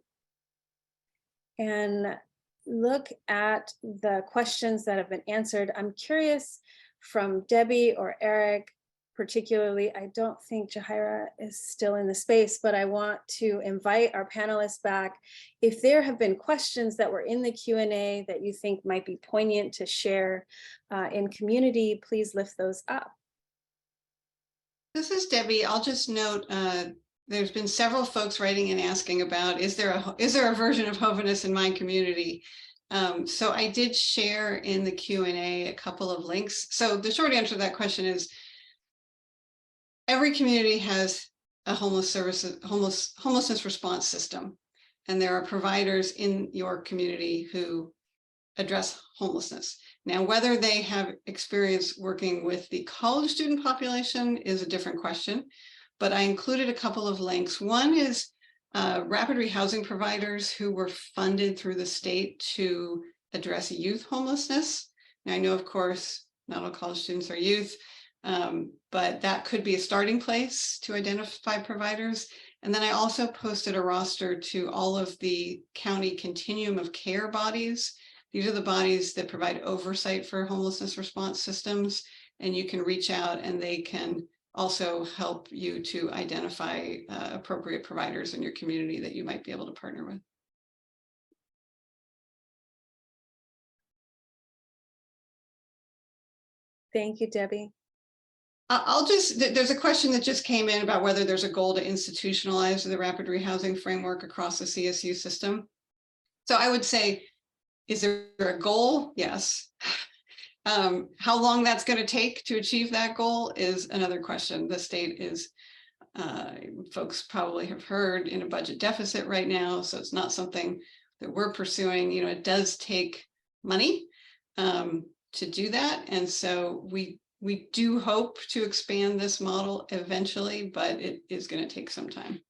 [SPEAKER 5] and look at the questions that have been answered. I'm curious from Debbie or Eric, particularly, I don't think Jahira is still in the space, but I want to invite our panelists back. If there have been questions that were in the Q&A that you think might be poignant to share in community, please lift those up.
[SPEAKER 2] This is Debbie. I'll just note, there's been several folks writing and asking about, is there a version of Jovenes in my community? So I did share in the Q&A a couple of links. So the short answer to that question is, every community has a homelessness response system, and there are providers in your community who address homelessness. Now, whether they have experience working with the college student population is a different question, but I included a couple of links. One is rapid rehousing providers who were funded through the state to address youth homelessness. Now, I know, of course, not all college students are youth, but that could be a starting place to identify providers. And then I also posted a roster to all of the county continuum of care bodies. These are the bodies that provide oversight for homelessness response systems, and you can reach out and they can also help you to identify appropriate providers in your community that you might be able to partner with.
[SPEAKER 5] Thank you, Debbie.
[SPEAKER 2] There's a question that just came in about whether there's a goal to institutionalize the rapid rehousing framework across the CSU system. So I would say, is there a goal? Yes. How long that's going to take to achieve that goal is another question. The state is, folks probably have heard, in a budget deficit right now, so it's not something that we're pursuing. You know, it does take money to do that, and so we do hope to expand this model eventually, but it is going to take some time.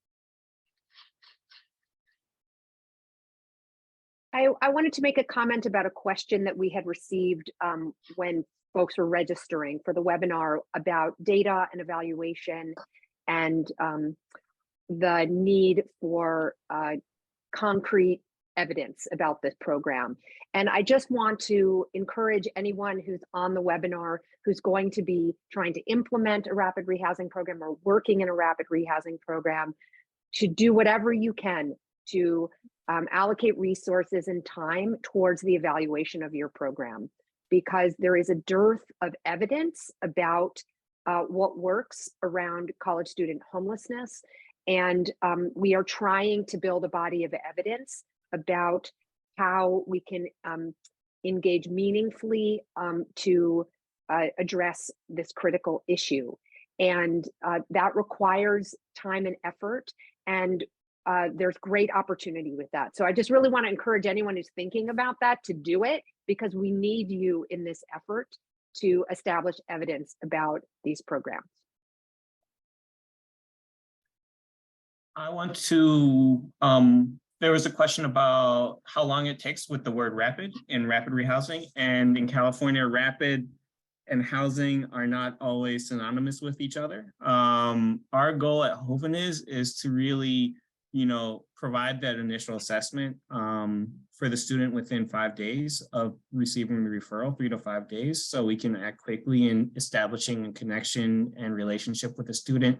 [SPEAKER 1] I wanted to make a comment about a question that we had received when folks were registering for the webinar about data and evaluation and the need for concrete evidence about this program. And I just want to encourage anyone who's on the webinar who's going to be trying to implement a rapid rehousing program or working in a rapid rehousing program to do whatever you can to allocate resources and time towards the evaluation of your program, because there is a dearth of evidence about what works around college student homelessness. And we are trying to build a body of evidence about how we can engage meaningfully to address this critical issue. And that requires time and effort, and there's great opportunity with that. So I just really want to encourage anyone who's thinking about that to do it, because we need you in this effort to establish evidence about these programs.
[SPEAKER 3] I want to, there was a question about how long it takes with the word rapid in rapid rehousing. And in California, rapid and housing are not always synonymous with each other. Our goal at Jovenes is to really, provide that initial assessment for the student within 5 days of receiving the referral, 3 to 5 days, so we can act quickly in establishing a connection and relationship with the student.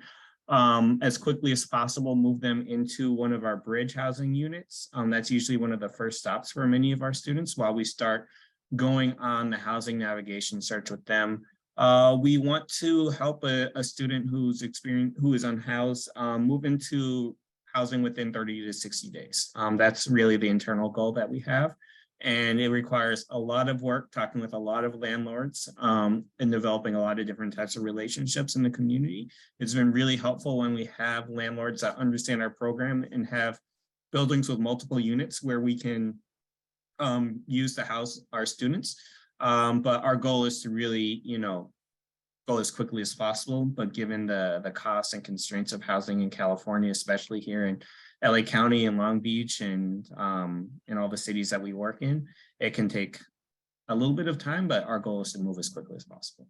[SPEAKER 3] As quickly as possible, move them into one of our bridge housing units. That's usually one of the first stops for many of our students while we start going on the housing navigation search with them. We want to help a student who is unhoused move into housing within 30 to 60 days. That's really the internal goal that we have. And it requires a lot of work, talking with a lot of landlords and developing a lot of different types of relationships in the community. It's been really helpful when we have landlords that understand our program and have buildings with multiple units where we can use to house our students. But our goal is to really, go as quickly as possible. But given the costs and constraints of housing in California, especially here in LA County and Long Beach and in all the cities that we work in, it can take a little bit of time, but our goal is to move as quickly as possible.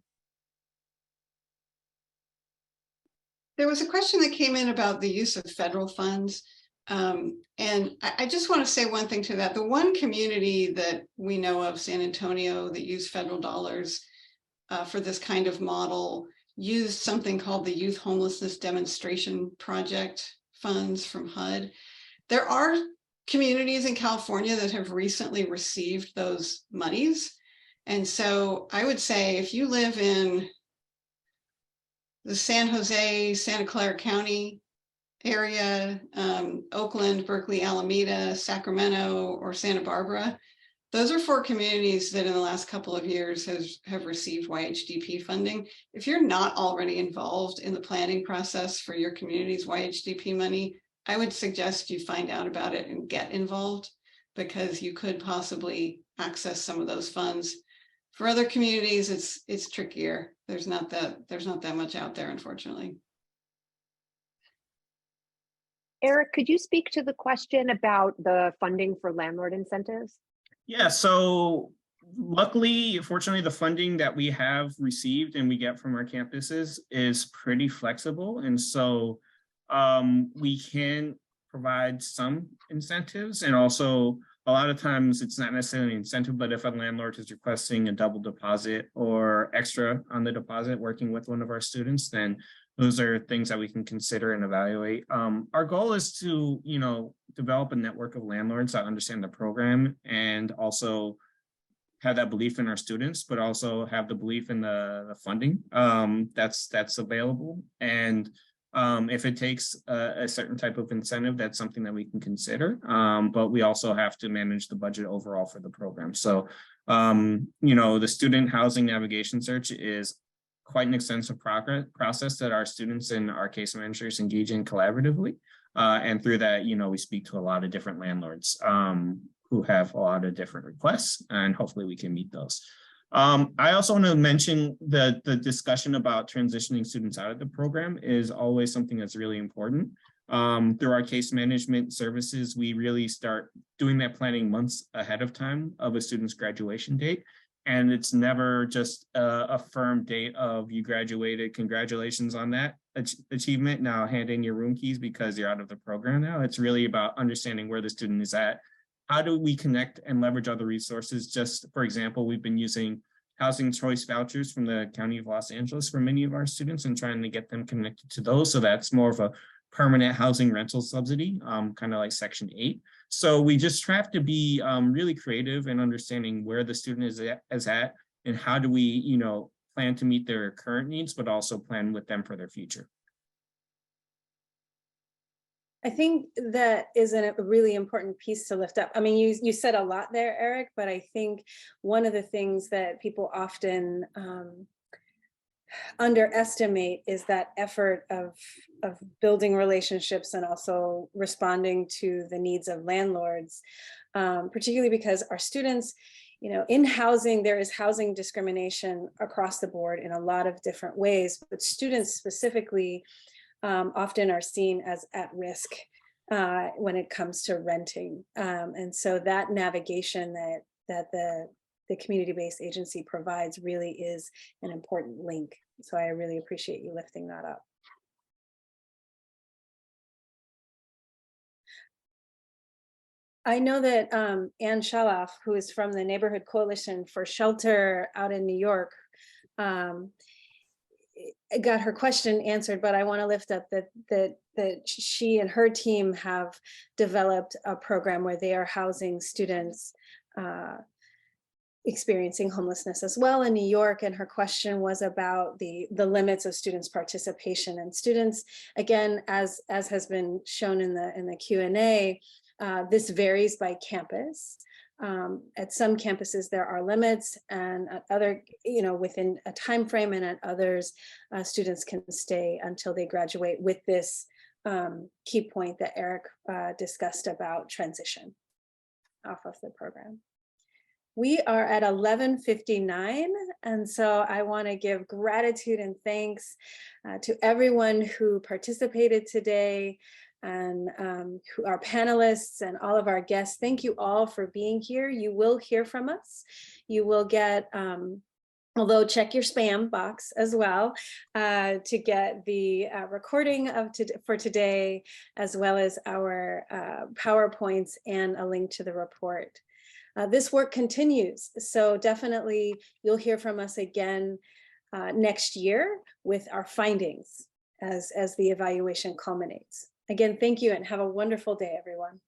[SPEAKER 2] There was a question that came in about the use of federal funds. And I just want to say one thing to that. The one community that we know of, San Antonio, that used federal dollars for this kind of model, used something called the Youth Homelessness Demonstration Project funds from HUD. There are communities in California that have recently received those monies. And so I would say if you live in the San Jose, Santa Clara County area, Oakland, Berkeley, Alameda, Sacramento, or Santa Barbara, those are 4 communities that in the last couple of years have received YHDP funding. If you're not already involved in the planning process for your community's YHDP money, I would suggest you find out about it and get involved, because you could possibly access some of those funds. For other communities, it's trickier. There's not that much out there, unfortunately.
[SPEAKER 1] Eric, could you speak to the question about the funding for landlord incentives?
[SPEAKER 3] Yeah, so luckily, fortunately, the funding that we have received and we get from our campuses is pretty flexible. And so we can provide some incentives, and also a lot of times it's not necessarily an incentive, but if a landlord is requesting a double deposit or extra on the deposit working with one of our students, then those are things that we can consider and evaluate. Our goal is to, develop a network of landlords that understand the program and also have that belief in our students, but also have the belief in the funding that's available. And if it takes a certain type of incentive, that's something that we can consider. But we also have to manage the budget overall for the program. So, the student housing navigation search is quite an extensive process that our students and our case managers engage in collaboratively. And through that, we speak to a lot of different landlords who have a lot of different requests, and hopefully we can meet those. I also want to mention that the discussion about transitioning students out of the program is always something that's really important. Through our case management services, we really start doing that planning months ahead of time of a student's graduation date. And it's never just a firm date of you graduated, congratulations on that achievement. Now hand in your room keys because you're out of the program now. It's really about understanding where the student is at. How do we connect and leverage other resources? Just for example, we've been using housing choice vouchers from the County of Los Angeles for many of our students and trying to get them connected to those. So that's more of a permanent housing rental subsidy, kind of like Section 8. So we just have to be really creative in understanding where the student is at and how do we, plan to meet their current needs, but also plan with them for their future.
[SPEAKER 5] I think that is a really important piece to lift up. I mean, you said a lot there, Eric, but I think one of the things that people often underestimate is that effort of building relationships and also responding to the needs of landlords, particularly because our students, in housing, there is housing discrimination across the board in a lot of different ways, but students specifically often are seen as at risk when it comes to renting. And so that navigation that the community-based agency provides really is an important link. So I really appreciate you lifting that up. I know that Ann Shaloff, who is from the Neighborhood Coalition for Shelter out in New York, got her question answered, but I want to lift up that she and her team have developed a program where they are housing students experiencing homelessness as well in New York. And her question was about the limits of students' participation. And students, again, as has been shown in the Q&A, this varies by campus. At some campuses there are limits, and at other, within a time frame, and at others, students can stay until they graduate with this key point that Eric discussed about transition off of the program. We are at 11:59, and so I want to give gratitude and thanks to everyone who participated today, and our panelists and all of our guests. Thank you all for being here. You will hear from us. You will get Although check your spam box as well to get the recording of for today, as well as our PowerPoints and a link to the report. This work continues, so definitely you'll hear from us again next year with our findings as the evaluation culminates. Again, thank you and have a wonderful day, everyone.